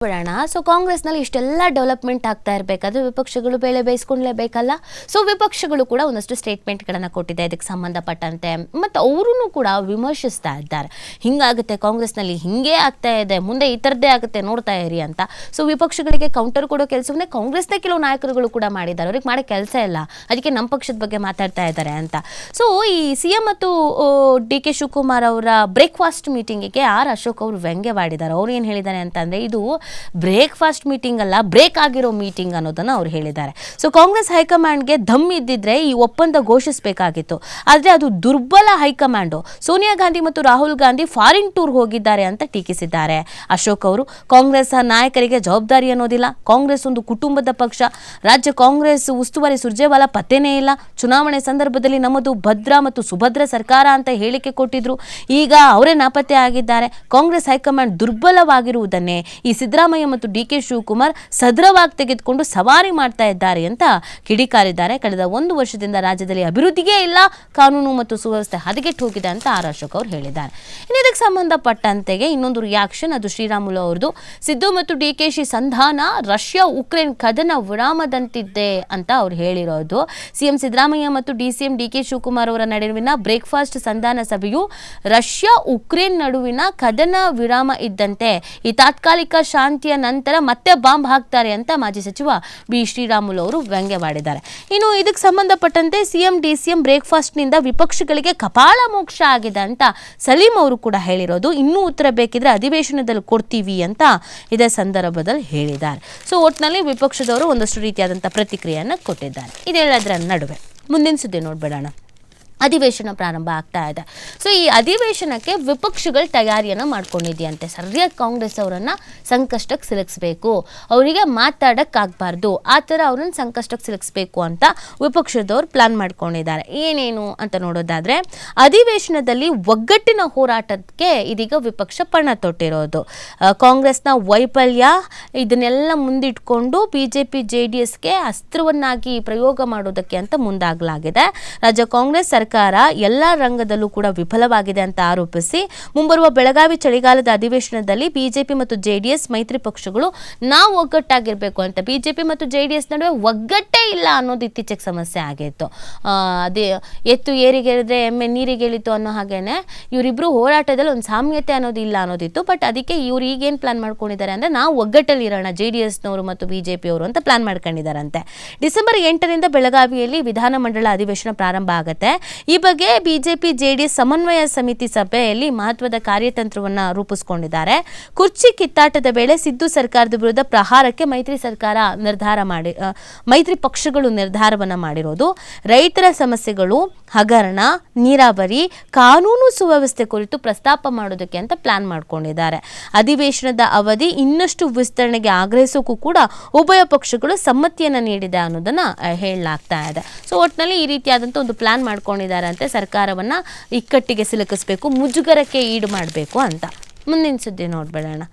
ಬಿಡೋಣ. ಸೊ ಕಾಂಗ್ರೆಸ್ನಲ್ಲಿ ಇಷ್ಟೆಲ್ಲ ಡೆವಲಪ್ಮೆಂಟ್ ಆಗ್ತಾ ಇರಬೇಕಾದ್ರೆ ವಿಪಕ್ಷಗಳು ಬೇಳೆ ಬೇಯಿಸ್ಕೊಳ್ಳೇಬೇಕಲ್ಲ. ಸೊ ವಿಪಕ್ಷಗಳು ಕೂಡ ಒಂದಷ್ಟು ಸ್ಟೇಟ್ಮೆಂಟ್ಗಳನ್ನು ಕೊಟ್ಟಿದೆ ಇದಕ್ಕೆ ಸಂಬಂಧಪಟ್ಟಂತೆ, ಮತ್ತು ಅವರೂ ಕೂಡ ವಿಮರ್ಶಿಸ್ತಾ ಇದ್ದಾರೆ. ಹಿಂಗಾಗುತ್ತೆ, ಕಾಂಗ್ರೆಸ್ನಲ್ಲಿ ಹಿಂಗೇ ಆಗ್ತಾ ಇದೆ, ಮುಂದೆ ಈ ಥರದ್ದೇ ಆಗುತ್ತೆ, ನೋಡ್ತಾ ಇರಿ ಅಂತ. ಸೊ ವಿಪಕ್ಷಗಳಿಗೆ ಕೌಂಟರ್ ಕೊಡೋ ಕೆಲಸವನ್ನೇ ಕಾಂಗ್ರೆಸ್ನ ಕೆಲವು ನಾಯಕರುಗಳು ಕೂಡ ಮಾಡಿದ್ದಾರೆ. ಅವ್ರಿಗೆ ಮಾಡೋ ಕೆಲಸ ಇಲ್ಲ, ಅದಕ್ಕೆ ನಮ್ಮ ಪಕ್ಷದ ಬಗ್ಗೆ ಮಾತಾಡ್ತಾ ಇದ್ದಾರೆ ಅಂತ. ಸೊ ಈ CM ಮತ್ತು DK ಶಿವಕುಮಾರ್ ಅವರ ಬ್ರೇಕ್ಫಾಸ್ಟ್ ಮೀಟಿಂಗಿಗೆ ಅಶೋಕ್ ಅವರು ವ್ಯಂಗ್ಯವಾಡಿದ್ದಾರೆ. ಅವ್ರು ಏನು ಹೇಳಿದ್ದಾರೆ ಅಂತಂದರೆ, ಇದು ಬ್ರೇಕ್ಫಾಸ್ಟ್ ಮೀಟಿಂಗ್ ಅಲ್ಲ, ಬ್ರೇಕ್ ಆಗಿರೋ ಮೀಟಿಂಗ್ ಅನ್ನೋದನ್ನು ಅವ್ರು ಹೇಳಿದ್ದಾರೆ. ಸೊ ಕಾಂಗ್ರೆಸ್ ಹೈಕಮಾಂಡ್ಗೆ ದಮ್ ಇದ್ದಿದ್ರೆ ಈ ಒಪ್ಪಂದ ಘೋಷಿಸಬೇಕಾಗಿತ್ತು, ಆದರೆ ಅದು ದುರ್ಬಲ ಹೈಕಮಾಂಡು. ಸೋನಿಯಾ ಗಾಂಧಿ ಮತ್ತು ರಾಹುಲ್ ಗಾಂಧಿ ಫಾರಿನ್ ಟೂರ್ ಹೋಗಿದ್ದಾರೆ ಅಂತ ಟೀಕಿಸಿದ್ದಾರೆ ಅಶೋಕ್ ಅವರು. ಕಾಂಗ್ರೆಸ್ ನಾಯಕರಿಗೆ ಜವಾಬ್ದಾರಿ ಅನ್ನೋದಿಲ್ಲ, ಕಾಂಗ್ರೆಸ್ ಒಂದು ಕುಟುಂಬದ ಪಕ್ಷ. ರಾಜ್ಯ ಕಾಂಗ್ರೆಸ್ ಉಸ್ತುವಾರಿ ಸುರ್ಜೇವಾಲಾ ಪತ್ತೆನೇ ಇಲ್ಲ. ಚುನಾವಣೆ ಸಂದರ್ಭದಲ್ಲಿ ನಮ್ಮದು ಭದ್ರ ಮತ್ತು ಸುಭದ್ರ ಸರ್ಕಾರ ಅಂತ ಹೇಳಿಕೆ ಕೊಟ್ಟಿದ್ರು, ಈಗ ಅವರೇ ನಾಪತ್ತೆ ಆಗಿದ್ದಾರೆ. ಕಾಂಗ್ರೆಸ್ ಹೈಕಮಾಂಡ್ ದುರ್ಬಲವಾಗಿರುವುದನ್ನೇ ಈ ಸಿದ್ದರಾಮಯ್ಯ ಮತ್ತು DK ಶಿವಕುಮಾರ್ ಸದೃಢವಾಗಿ ತೆಗೆದುಕೊಂಡು ಸವಾರಿ ಮಾಡ್ತಾ ಇದ್ದಾರೆ ಅಂತ ಕಿಡಿಕಾರಿದ್ದಾರೆ. ಕಳೆದ 1 ವರ್ಷದಿಂದ ರಾಜ್ಯದಲ್ಲಿ ಅಭಿವೃದ್ಧಿಯೇ ಇಲ್ಲ, ಕಾನೂನು ಮತ್ತು ಸುವ್ಯವಸ್ಥೆ ಹದಗೆಟ್ಟು ಹೋಗಿದೆ ಅಂತ ಅಶೋಕ್ ಅವರು ಹೇಳಿದ್ದಾರೆ. ಇನ್ನು ಇದಕ್ಕೆ ಸಂಬಂಧಪಟ್ಟಂತೆ ಇನ್ನೊಂದು ರಿಯಾಕ್ಷನ್, ಅದು ಶ್ರೀರಾಮುಲು ಅವ್ರದ್ದು. ಸಿದ್ದು ಮತ್ತು DKಶಿ ಸಂಧಾನ ರಷ್ಯಾ ಉಕ್ರೇನ್ ಕದನ ವಿರಾಮದಂತಿದೆ ಅಂತ ಅವ್ರು ಹೇಳಿರೋದು. CM ಸಿದ್ದರಾಮಯ್ಯ ಮತ್ತು DCM DK ಶಿವಕುಮಾರ್ ಅವರ ನಡುವಿನ ಬ್ರೇಕ್ಫಾಸ್ಟ್ ಸಂಧಾನ ಸಭೆಯು ರಷ್ಯಾ ಉಕ್ರೇನ್ ನಡುವಿನ ಕದನ ವಿರಾಮ ಇದ್ದಂತೆ, ಈ ತಾತ್ಕಾಲಿಕ ಶಾಂತಿಯ ನಂತರ ಮತ್ತೆ ಬಾಂಬ್ ಹಾಕ್ತಾರೆ ಅಂತ ಮಾಜಿ ಸಚಿವ B ಶ್ರೀರಾಮುಲು ಅವರು ವ್ಯಂಗ್ಯವಾಡಿದ್ದಾರೆ. ಇನ್ನು ಇದಕ್ಕೆ ಸಂಬಂಧಪಟ್ಟಂತೆ CM DCM ಬ್ರೇಕ್ಫಾಸ್ಟ್ನಿಂದ ವಿಪಕ್ಷಗಳಿಗೆ ಕಪಾಳ ಮೋಕ್ಷ ಆಗಿದೆ ಅಂತ ಸಲೀಂ ಅವರು ಕೂಡ ಹೇಳಿರೋದು. ಇನ್ನೂ ಉತ್ತರ ಬೇಕಿದ್ರೆ ಅಧಿವೇಶನದಲ್ಲಿ ಕೊಡ್ತೀವಿ ಅಂತ ಇದೇ ಸಂದರ್ಭದಲ್ಲಿ ಹೇಳಿದ್ದಾರೆ. ಸೊ ಒಟ್ಟಿನಲ್ಲಿ ವಿಪಕ್ಷದವರು ಒಂದಷ್ಟು ರೀತಿಯಾದಂಥ ಪ್ರತಿಕ್ರಿಯೆಯನ್ನು ಕೊಟ್ಟಿದ್ದಾರೆ. ಇದೆಲ್ಲದರ ನಡುವೆ ಮುಂದಿನ ಸುದ್ದಿ ನೋಡ್ಬೇಡೋಣ. ಅಧಿವೇಶನ ಪ್ರಾರಂಭ ಆಗ್ತಾ ಇದೆ. ಸೊ ಈ ಅಧಿವೇಶನಕ್ಕೆ ವಿಪಕ್ಷಗಳು ತಯಾರಿಯನ್ನು ಮಾಡ್ಕೊಂಡಿದೆಯಂತೆ. ಸರಿಯಾಗಿ ಕಾಂಗ್ರೆಸ್ ಅವರನ್ನು ಸಂಕಷ್ಟಕ್ಕೆ ಸಿಲುಕಿಸಬೇಕು, ಅವರಿಗೆ ಮಾತಾಡೋಕ್ಕಾಗಬಾರ್ದು, ಆ ಥರ ಅವ್ರನ್ನ ಸಂಕಷ್ಟಕ್ಕೆ ಸಿಲುಕಿಸಬೇಕು ಅಂತ ವಿಪಕ್ಷದವ್ರು ಪ್ಲಾನ್ ಮಾಡ್ಕೊಂಡಿದ್ದಾರೆ. ಏನೇನು ಅಂತ ನೋಡೋದಾದರೆ, ಅಧಿವೇಶನದಲ್ಲಿ ಒಗ್ಗಟ್ಟಿನ ಹೋರಾಟಕ್ಕೆ ಇದೀಗ ವಿಪಕ್ಷ ಪಣ ತೊಟ್ಟಿರೋದು. ಕಾಂಗ್ರೆಸ್ನ ವೈಫಲ್ಯ ಇದನ್ನೆಲ್ಲ ಮುಂದಿಟ್ಕೊಂಡು BJP JDSಗೆ ಅಸ್ತ್ರವನ್ನಾಗಿ ಪ್ರಯೋಗ ಮಾಡೋದಕ್ಕೆ ಅಂತ ಮುಂದಾಗಲಾಗಿದೆ. ರಾಜ್ಯ ಕಾಂಗ್ರೆಸ್ ಸರ್ಕಾರ ಎಲ್ಲ ರಂಗದಲ್ಲೂ ಕೂಡ ವಿಫಲವಾಗಿದೆ ಅಂತ ಆರೋಪಿಸಿ ಮುಂಬರುವ ಬೆಳಗಾವಿ ಚಳಿಗಾಲದ ಅಧಿವೇಶನದಲ್ಲಿ BJP ಮತ್ತು JDS ಮೈತ್ರಿ ಪಕ್ಷಗಳು ನಾವು ಒಗ್ಗಟ್ಟಾಗಿರಬೇಕು ಅಂತ. BJP ಮತ್ತು JDS ನಡುವೆ ಒಗ್ಗಟ್ಟೇ ಇಲ್ಲ ಅನ್ನೋದು ಇತ್ತೀಚೆಗೆ ಸಮಸ್ಯೆ ಆಗಿತ್ತು. ಅದೇ ಎತ್ತು ಏರಿಗೆಳಿದ್ರೆ ಎಮ್ಮೆ ನೀರಿಗೆಳಿತು ಅನ್ನೋ ಹಾಗೇನೆ ಇವರಿಬ್ರು ಹೋರಾಟದಲ್ಲಿ ಒಂದು ಸಾಮ್ಯತೆ ಅನ್ನೋದು ಇಲ್ಲ ಅನ್ನೋದಿತ್ತು. ಬಟ್ ಅದಕ್ಕೆ ಇವ್ರು ಈಗೇನು ಪ್ಲಾನ್ ಮಾಡ್ಕೊಂಡಿದ್ದಾರೆ ಅಂದರೆ, ನಾವು ಒಗ್ಗಟ್ಟಲ್ಲಿ ಇರೋಣ JDSನವರು ಮತ್ತು BJP ಅವರು ಅಂತ ಪ್ಲಾನ್ ಮಾಡ್ಕೊಂಡಿದ್ದಾರಂತೆ. ಡಿಸೆಂಬರ್ 8ರಿಂದ ಬೆಳಗಾವಿಯಲ್ಲಿ ವಿಧಾನಮಂಡಲ ಅಧಿವೇಶನ ಪ್ರಾರಂಭ ಆಗುತ್ತೆ. ಈ ಬಗ್ಗೆ BJP JDS ಸಮನ್ವಯ ಸಮಿತಿ ಸಭೆಯಲ್ಲಿ ಮಹತ್ವದ ಕಾರ್ಯತಂತ್ರವನ್ನು ರೂಪಿಸಿಕೊಂಡಿದ್ದಾರೆ. ಕುರ್ಚಿ ಕಿತ್ತಾಟದ ವೇಳೆ ಸಿದ್ದು ಸರ್ಕಾರದ ವಿರುದ್ಧ ಪ್ರಹಾರಕ್ಕೆ ಮೈತ್ರಿ ಪಕ್ಷಗಳು ನಿರ್ಧಾರವನ್ನು ಮಾಡಿರೋದು. ರೈತರ ಸಮಸ್ಯೆಗಳು, ಹಗರಣ, ನೀರಾವರಿ, ಕಾನೂನು ಸುವ್ಯವಸ್ಥೆ ಕುರಿತು ಪ್ರಸ್ತಾಪ ಮಾಡೋದಕ್ಕೆ ಅಂತ ಪ್ಲಾನ್ ಮಾಡ್ಕೊಂಡಿದ್ದಾರೆ. ಅಧಿವೇಶನದ ಅವಧಿ ಇನ್ನಷ್ಟು ವಿಸ್ತರಣೆಗೆ ಆಗ್ರಹಿಸೋಕ್ಕೂ ಕೂಡ ಉಭಯ ಪಕ್ಷಗಳು ಸಮ್ಮತಿಯನ್ನು ನೀಡಿದೆ ಅನ್ನೋದನ್ನ ಹೇಳಲಾಗ್ತಾ ಇದೆ. ಸೊ ಒಟ್ಟಿನಲ್ಲಿ ಈ ರೀತಿಯಾದಂಥ ಒಂದು ಪ್ಲಾನ್ ಮಾಡ್ಕೊಂಡಿದ್ದಾರೆ ಅಂತೆ, ಸರ್ಕಾರವನ್ನು ಇಕ್ಕಟ್ಟಿಗೆ ಸಿಲುಕಿಸಬೇಕು, ಮುಜುಗರಕ್ಕೆ ಈಡು ಮಾಡಬೇಕು ಅಂತ. ಮುಂದಿನ ಸುದ್ದಿ ನೋಡ್ಬೇಡೋಣ.